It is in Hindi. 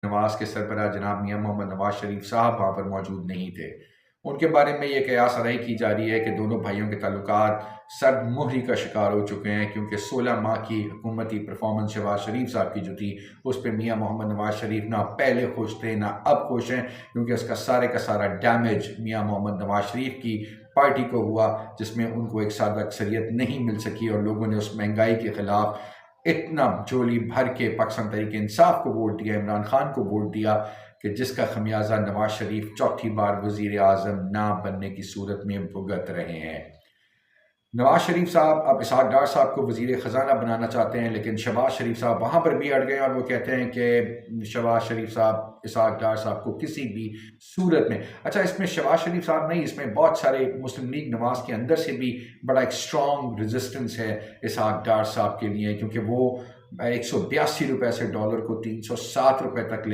नवाज के सरबराह जनाब मियां मोहम्मद नवाज शरीफ साहब वहाँ पर मौजूद नहीं थे। उनके बारे में ये कयास आराई की जा रही है कि दोनों भाइयों के ताल्लुकात सर्द मुहरी का शिकार हो चुके हैं, क्योंकि 16 माह की हुकूमती परफॉर्मेंस शहबाज शरीफ साहब की जो थी उस पर मियां मोहम्मद नवाज शरीफ ना पहले खुश थे ना अब खुश हैं, क्योंकि उसका का सारा डैमेज मियां मोहम्मद नवाज शरीफ की पार्टी को हुआ, जिसमें उनको एक सादा अक्सरियत नहीं मिल सकी और लोगों ने उस महंगाई के खिलाफ इतना झोली भर के पाकिस्तान तहरीक इंसाफ को वोट दिया, इमरान खान को वोट दिया, कि जिसका खमियाजा नवाज शरीफ चौथी बार वजीर आजम ना बनने की सूरत में भुगत रहे हैं। नवाज शरीफ साहब अब इसहाक डार साहब को वजीर ख़जाना बनाना चाहते हैं, लेकिन शहबाज शरीफ साहब वहाँ पर भी अड़ गए और वो कहते हैं कि शहबाज शरीफ साहब इसहाक डार साहब को किसी भी सूरत में, अच्छा इसमें शहबाज शरीफ साहब नहीं, इसमें बहुत सारे मुस्लिम लीग नवाज के अंदर से भी बड़ा एक स्ट्रॉन्ग रेजिस्टेंस है इसहाक डार साहब के लिए, क्योंकि वो 182 रुपये से डॉलर को 307 रुपये तक ले